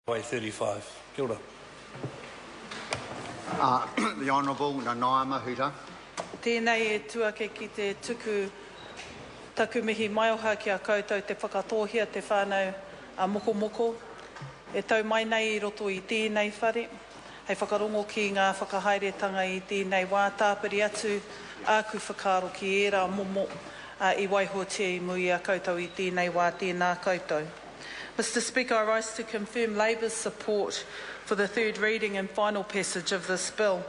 Way 35. Kia ora. The Honourable Nanaima Huta. Tēnei e tuake ki te tuku taku mihi maioha ki a koutou te whakatohia te whānau a Mokomoko. E tau mai nei I roto I tēnei whare. Hei whakarongo ki ngā whakahairetanga I tēnei wā tāpiri atu āku whakaro ki ērā momo I waihotia I mui a koutou I tēnei wā tēnā koutou. Mr Speaker, I rise to confirm Labour's support for the third reading and final passage of this bill.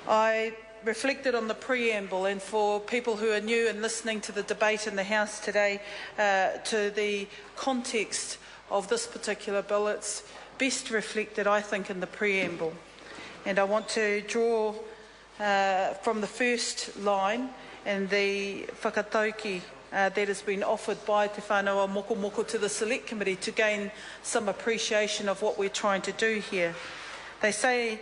I reflected on the preamble, and for people who are new and listening to the debate in the House today, to the context of this particular bill, it's best reflected, I think, in the preamble. And I want to draw from the first line and the whakatauki that has been offered by Te Whānau Mokomoko to the Select Committee to gain some appreciation of what we're trying to do here. They say,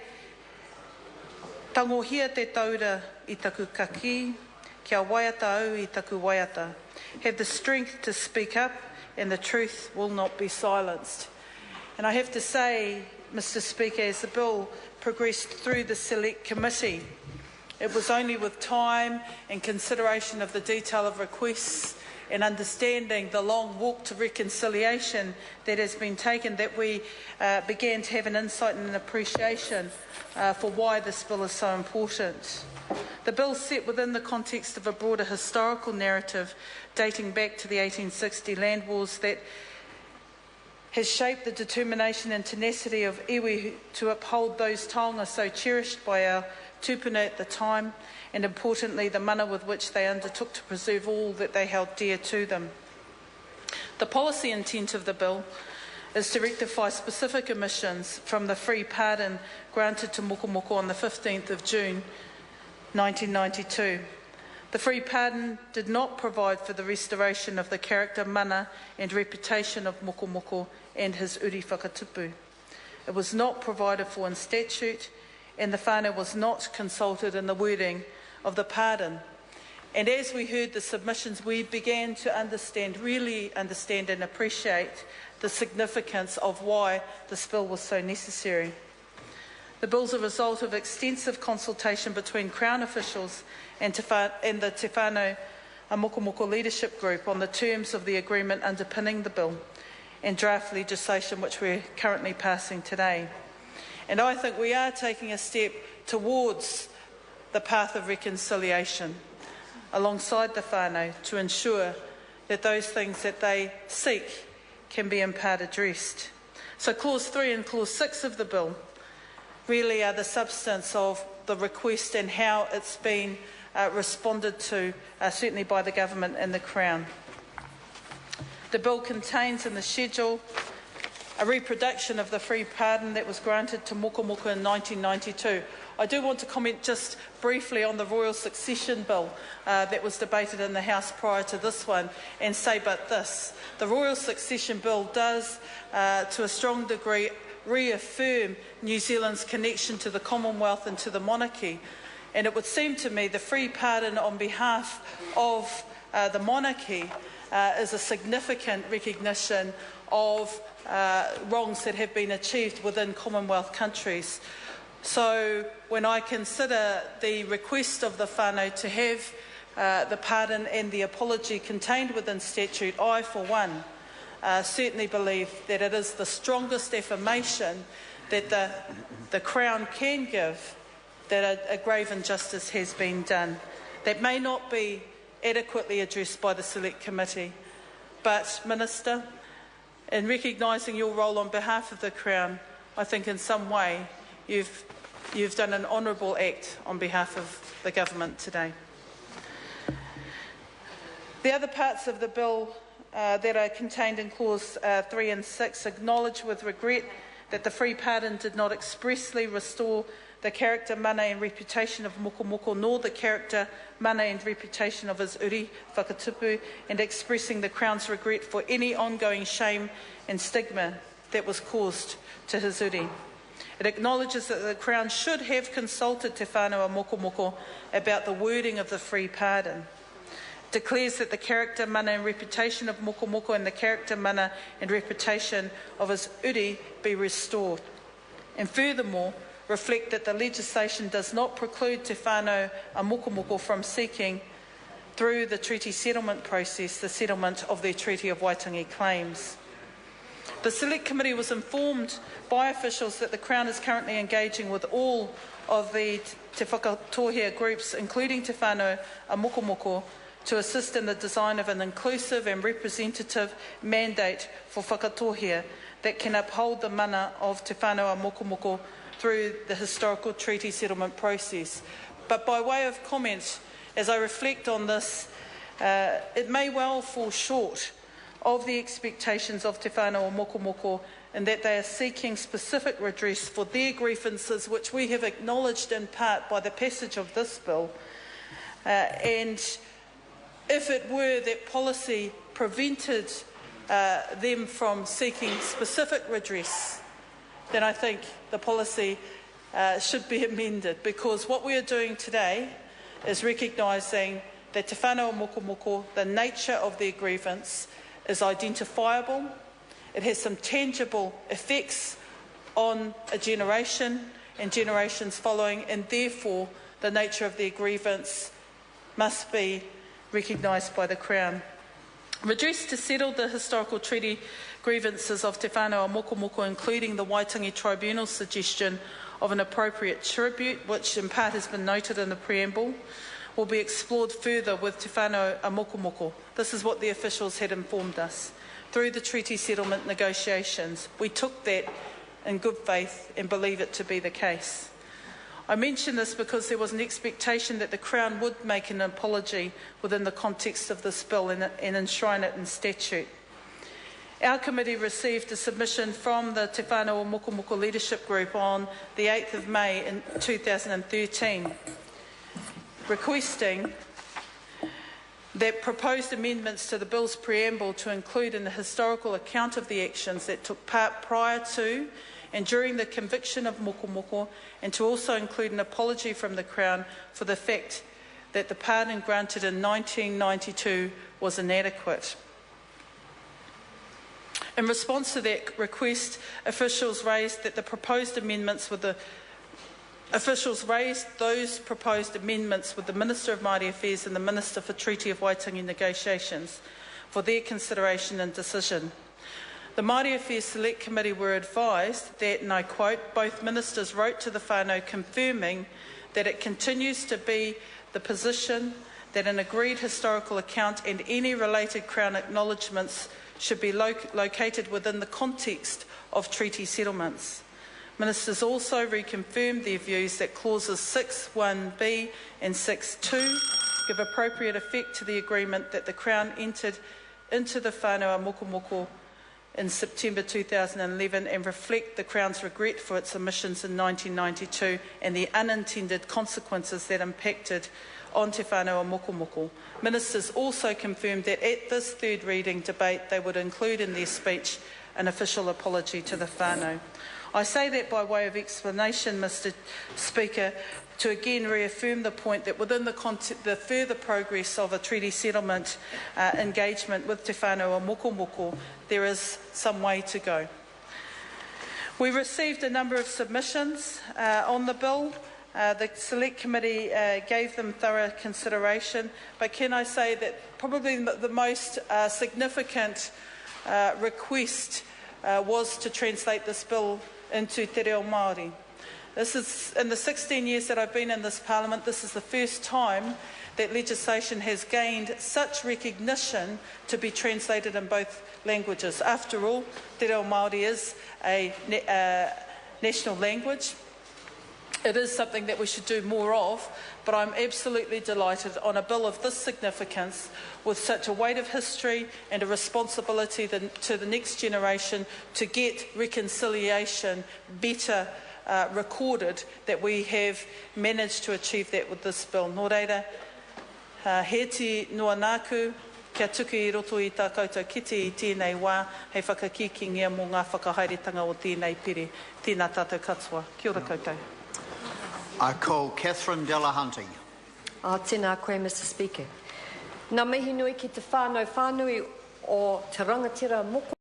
tangohia te taura I taku kaki, kia waiata au I taku waiata. Have the strength to speak up and the truth will not be silenced. And I have to say, Mr Speaker, as the bill progressed through the Select Committee, it was only with time and consideration of the detail of requests and understanding the long walk to reconciliation that has been taken that we began to have an insight and an appreciation for why this bill is so important. The bill is set within the context of a broader historical narrative dating back to the 1860 land wars that has shaped the determination and tenacity of iwi to uphold those taonga so cherished by our tupuna at the time, and importantly the mana with which they undertook to preserve all that they held dear to them. The policy intent of the bill is to rectify specific omissions from the free pardon granted to Mokomoko on the 15th of June 1992. The free pardon did not provide for the restoration of the character, mana and reputation of Mokomoko and his uri whakatupu. It was not provided for in statute, and the whānau was not consulted in the wording of the pardon. And as we heard the submissions, we began to really understand and appreciate the significance of why this bill was so necessary. The bill is a result of extensive consultation between Crown officials and the Te Whānau Mokomoko Leadership Group on the terms of the agreement underpinning the bill and draft legislation which we're currently passing today. And I think we are taking a step towards the path of reconciliation alongside the whānau to ensure that those things that they seek can be in part addressed. So Clause 3 and Clause 6 of the bill really are the substance of the request and how it's been responded to, certainly by the Government and the Crown. The bill contains in the schedule a reproduction of the free pardon that was granted to Mokomoko in 1992. I do want to comment just briefly on the Royal Succession Bill that was debated in the House prior to this one, and say but this. The Royal Succession Bill does, to a strong degree, reaffirm New Zealand's connection to the Commonwealth and to the monarchy. And it would seem to me the free pardon on behalf of the monarchy is a significant recognition of wrongs that have been achieved within Commonwealth countries. So when I consider the request of the whānau to have the pardon and the apology contained within statute, I, for one, certainly believe that it is the strongest affirmation that the Crown can give that a grave injustice has been done. That may not be adequately addressed by the Select Committee, but, Minister, in recognising your role on behalf of the Crown, I think in some way you've done an honourable act on behalf of the Government today. The other parts of the bill that are contained in Clause 3 and 6 acknowledge with regret that the free pardon did not expressly restore the character, mana and reputation of Mokomoko, nor the character, mana and reputation of his uri whakatupu, and expressing the Crown's regret for any ongoing shame and stigma that was caused to his uri. It acknowledges that the Crown should have consulted Te Whānau Mokomoko about the wording of the free pardon. declares that the character, mana and reputation of Mokomoko and the character, mana and reputation of his uri be restored. And furthermore, reflect that the legislation does not preclude Te Whānau a Mokomoko from seeking, through the treaty settlement process, the settlement of their Treaty of Waitangi claims. The Select Committee was informed by officials that the Crown is currently engaging with all of the Te Whakatohea groups, including Te Whānau a Mokomoko, to assist in the design of an inclusive and representative mandate for whakatohea that can uphold the mana of Te Whānau a Mokomoko through the historical treaty settlement process. But by way of comment, as I reflect on this, it may well fall short of the expectations of Te Whānau a Mokomoko in that they are seeking specific redress for their grievances, which we have acknowledged in part by the passage of this bill. And if it were that policy prevented them from seeking specific redress, then I think the policy should be amended, because what we are doing today is recognising that Te Whānau a Mokomoko, the nature of their grievance is identifiable, it has some tangible effects on a generation and generations following, and therefore the nature of their grievance must be recognised by the Crown. Redress to settle the historical treaty grievances of Te Whānau a Mokomoko, including the Waitangi Tribunal's suggestion of an appropriate tribute, which in part has been noted in the preamble, will be explored further with Te Whānau a Mokomoko. This is what the officials had informed us. Through the treaty settlement negotiations, we took that in good faith and believe it to be the case. I mention this because there was an expectation that the Crown would make an apology within the context of this bill and enshrine it in statute. Our committee received a submission from the Te Whānau a Mokomoko Leadership Group on the 8th of May in 2013, requesting that proposed amendments to the bill's preamble to include an historical account of the actions that took part prior to and during the conviction of Mokomoko, and to also include an apology from the Crown for the fact that the pardon granted in 1992 was inadequate. In response to that request, officials raised those proposed amendments with the Minister of Māori Affairs and the Minister for Treaty of Waitangi negotiations for their consideration and decision. The Māori Affairs Select Committee were advised that, and I quote, both ministers wrote to the whānau confirming that it continues to be the position that an agreed historical account and any related Crown acknowledgements should be located within the context of treaty settlements. Ministers also reconfirmed their views that clauses 6.1b and 6.2 give appropriate effect to the agreement that the Crown entered into the whānau a Mokomoko in September 2011 and reflect the Crown's regret for its omissions in 1992 and the unintended consequences that impacted on Te Whānau a Mokomoko. Ministers also confirmed that at this third reading debate they would include in their speech an official apology to the whānau. I say that by way of explanation, Mr Speaker, to again reaffirm the point that within the further progress of a treaty settlement engagement with Te Whānau a Mokomoko, there is some way to go. We received a number of submissions on the bill. The Select Committee gave them thorough consideration, but can I say that probably the most significant request was to translate this bill into Te Reo Māori. This is, in the 16 years that I've been in this Parliament, this is the first time that legislation has gained such recognition to be translated in both languages. After all, Te Reo Māori is a national language. It is something that we should do more of, but I'm absolutely delighted on a bill of this significance, with such a weight of history and a responsibility to the next generation to get reconciliation better recorded, that we have managed to achieve that with this bill. Nō reira, he te noa nāku, kia tuku I roto I tā koutou kite I tēnei wā, hei whakakikingia mō ngā whakahairetanga o tēnei piri. Tēnā tātou katoa. Kia ora koutou. I call Catherine Delahunty. Tēnā koe, Mr Speaker. Nā mihi nui ki te whānau whānui o te rangatira Mokomoko